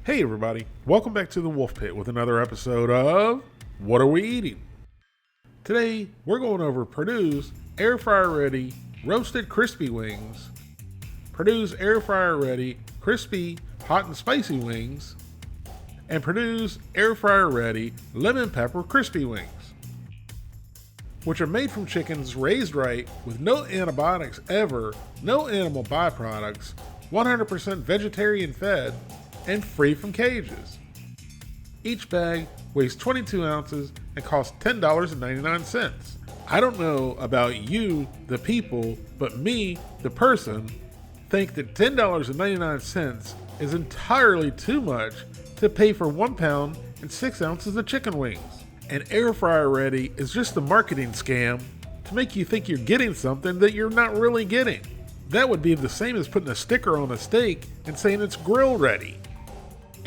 Hey everybody, welcome back to the Wolf Pit with another episode of What Are We Eating? Today we're going over Perdue's air fryer ready roasted crispy wings, Perdue's air fryer ready crispy hot and spicy wings, and Perdue's air fryer ready lemon pepper crispy wings, which are made from chickens raised right with no antibiotics ever, no animal byproducts, 100% vegetarian fed, and free from cages. Each bag weighs 22 ounces and costs $10.99. I don't know about you, the people, but me, the person, think that $10.99 is entirely too much to pay for 1 pound and 6 ounces of chicken wings. And air fryer ready is just a marketing scam to make you think you're getting something that you're not really getting. That would be the same as putting a sticker on a steak and saying it's grill ready.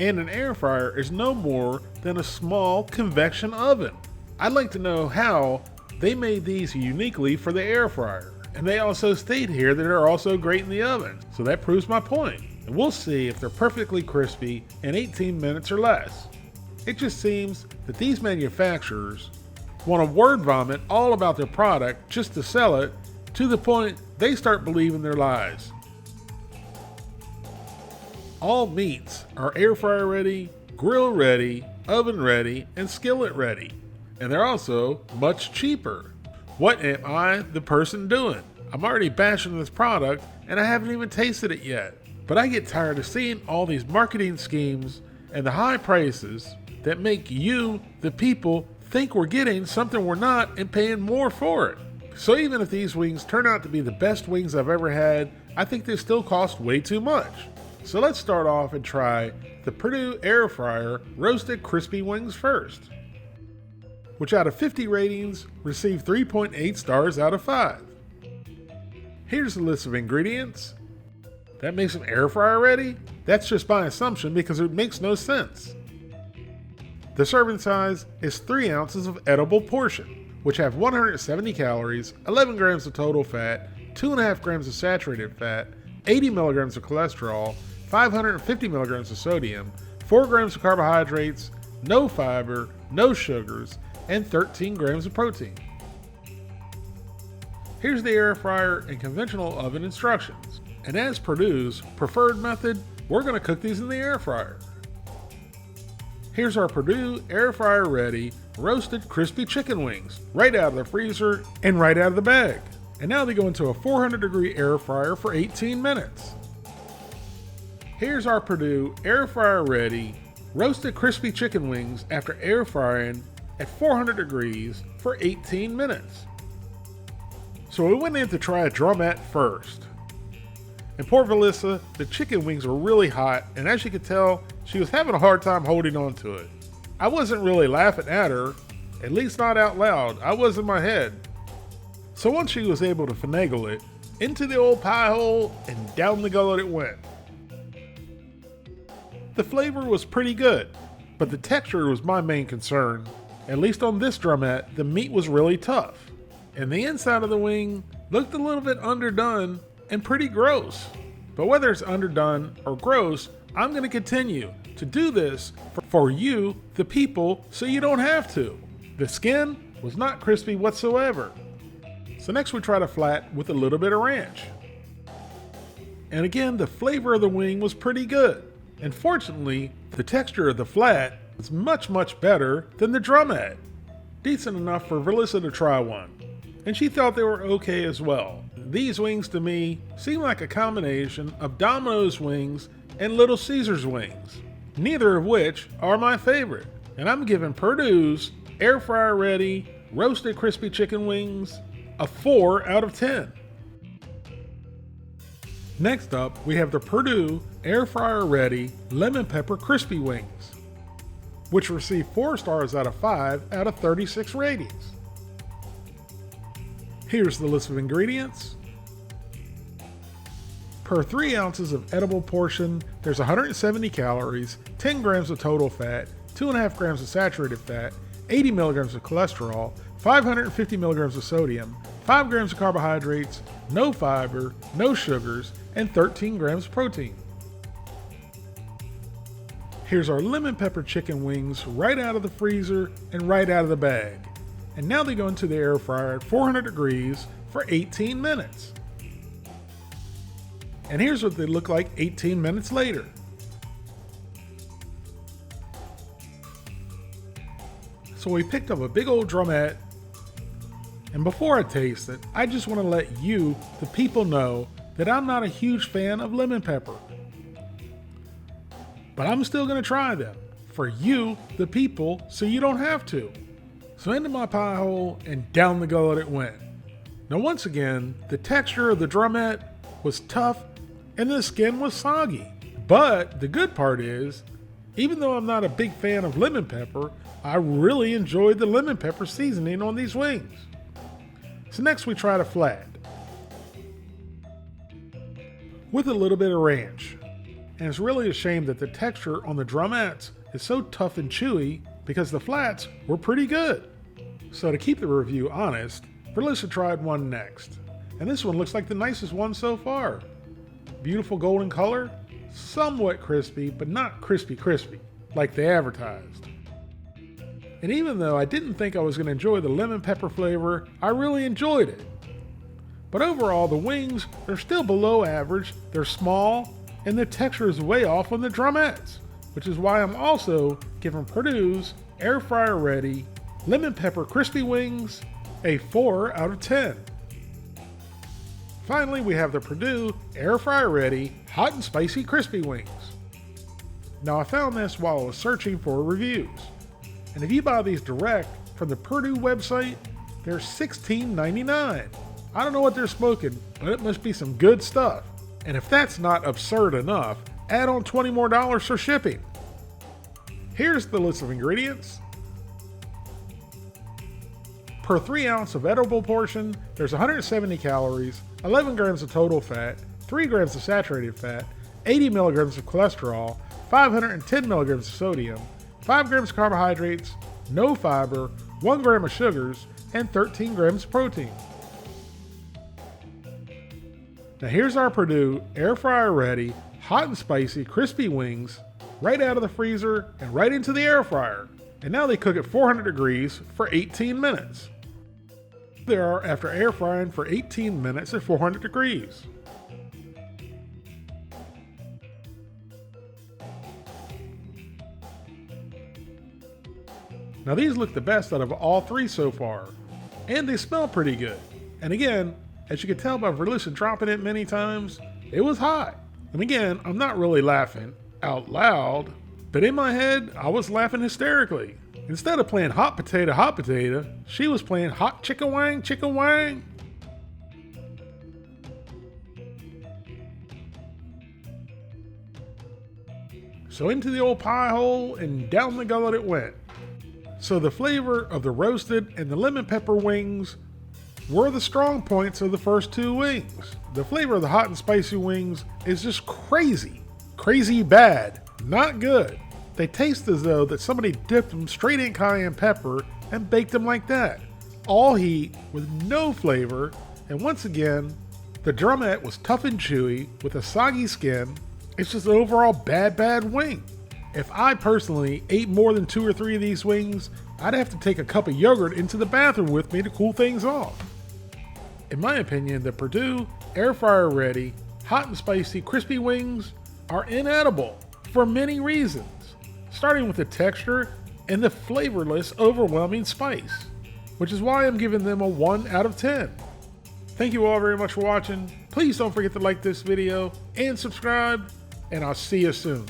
And an air fryer is no more than a small convection oven. I'd like to know how they made these uniquely for the air fryer. And they also state here that they're also great in the oven, so that proves my point. And we'll see if they're perfectly crispy in 18 minutes or less. It just seems that these manufacturers want to word vomit all about their product just to sell it, to the point they start believing their lies. All meats are air fryer ready, grill ready, oven ready, and skillet ready. And they're also much cheaper. What am I, the person, doing? I'm already bashing this product and I haven't even tasted it yet. But I get tired of seeing all these marketing schemes and the high prices that make you, the people, think we're getting something we're not and paying more for it. So even if these wings turn out to be the best wings I've ever had, I think they still cost way too much. So let's start off and try the Perdue air fryer roasted crispy wings first, which out of 50 ratings received 3.8 stars out of 5. Here's the list of ingredients. That makes them air fryer ready? That's just by assumption because it makes no sense. The serving size is 3 ounces of edible portion, which have 170 calories, 11 grams of total fat, 2.5 grams of saturated fat, 80 milligrams of cholesterol, 550 milligrams of sodium, 4 grams of carbohydrates, no fiber, no sugars, and 13 grams of protein. Here's the air fryer and conventional oven instructions. And as Perdue's preferred method, we're going to cook these in the air fryer. Here's our Perdue air fryer ready roasted crispy chicken wings, right out of the freezer and right out of the bag. And now they go into a 400-degree air fryer for 18 minutes. Here's our Perdue air fryer ready roasted crispy chicken wings after air frying at 400 degrees for 18 minutes. So we went in to try a drumette first. And poor Valissa, the chicken wings were really hot, and as you could tell, she was having a hard time holding on to it. I wasn't really laughing at her, at least not out loud. I was in my head. So once she was able to finagle it, into the old pie hole and down the gullet it went. The flavor was pretty good, but the texture was my main concern. At least on this drumette, the meat was really tough. And the inside of the wing looked a little bit underdone and pretty gross. But whether it's underdone or gross, I'm going to continue to do this for you, the people, so you don't have to. The skin was not crispy whatsoever. So next we tried a flat with a little bit of ranch. And again, the flavor of the wing was pretty good. And fortunately, the texture of the flat was much, much better than the drumette. Decent enough for Valissa to try one. And she thought they were okay as well. These wings to me seem like a combination of Domino's wings and Little Caesars wings, neither of which are my favorite. And I'm giving Perdue's air fryer ready roasted crispy chicken wings a 4 out of 10. Next up, we have the Perdue air fryer ready lemon pepper crispy wings, which received 4 stars out of 5 out of 36 ratings. Here's the list of ingredients. Per 3 ounces of edible portion, there's 170 calories, 10 grams of total fat, 2.5 grams of saturated fat, 80 milligrams of cholesterol, 550 milligrams of sodium, 5 grams of carbohydrates, no fiber, no sugars, and 13 grams of protein. Here's our lemon pepper chicken wings right out of the freezer and right out of the bag. And now they go into the air fryer at 400 degrees for 18 minutes. And here's what they look like 18 minutes later. So we picked up a big old drumette, and before I taste it, I just want to let you, the people, know that I'm not a huge fan of lemon pepper. But I'm still going to try them, for you, the people, so you don't have to. So into my pie hole and down the gullet it went. Now once again, the texture of the drumette was tough and the skin was soggy. But the good part is, even though I'm not a big fan of lemon pepper, I really enjoyed the lemon pepper seasoning on these wings. So next we tried a flat with a little bit of ranch. And it's really a shame that the texture on the drumettes is so tough and chewy because the flats were pretty good. So to keep the review honest, Verlissa tried one next. And this one looks like the nicest one so far. Beautiful golden color, somewhat crispy, but not crispy like they advertised. And even though I didn't think I was going to enjoy the lemon pepper flavor, I really enjoyed it. But overall, the wings, they're still below average, they're small, and the texture is way off on the drumettes, which is why I'm also giving Perdue's air fryer ready lemon pepper crispy wings a 4 out of 10. Finally, we have the Perdue air fryer ready hot and spicy crispy wings. Now I found this while I was searching for reviews, and if you buy these direct from the Perdue website, they're $16.99. I don't know what they're smoking, but it must be some good stuff. And if that's not absurd enough, add on $20 more for shipping. Here's the list of ingredients. Per 3 ounce of edible portion, there's 170 calories, 11 grams of total fat, 3 grams of saturated fat, 80 milligrams of cholesterol, 510 milligrams of sodium, 5 grams of carbohydrates, no fiber, 1 gram of sugars, and 13 grams of protein. Now here's our Perdue air fryer ready, hot and spicy, crispy wings, right out of the freezer and right into the air fryer. And now they cook at 400 degrees for 18 minutes. They are after air frying for 18 minutes at 400 degrees. Now these look the best out of all 3 so far, and they smell pretty good. And again, as you can tell by Verlissa dropping it many times, it was hot. And again, I'm not really laughing out loud, but in my head, I was laughing hysterically. Instead of playing hot potato, she was playing hot chicken wang, chicken wang. So into the old pie hole and down the gullet it went. So the flavor of the roasted and the lemon pepper wings were the strong points of the first 2 wings. The flavor of the hot and spicy wings is just crazy bad, not good. They taste as though that somebody dipped them straight in cayenne pepper and baked them like that. All heat with no flavor, and once again, the drumette was tough and chewy with a soggy skin. It's just an overall bad wing. If I personally ate more than 2 or 3 of these wings, I'd have to take a cup of yogurt into the bathroom with me to cool things off. In my opinion, the Perdue air fryer ready, hot and spicy crispy wings are inedible for many reasons, starting with the texture and the flavorless, overwhelming spice, which is why I'm giving them a 1 out of 10. Thank you all very much for watching. Please don't forget to like this video and subscribe, and I'll see you soon.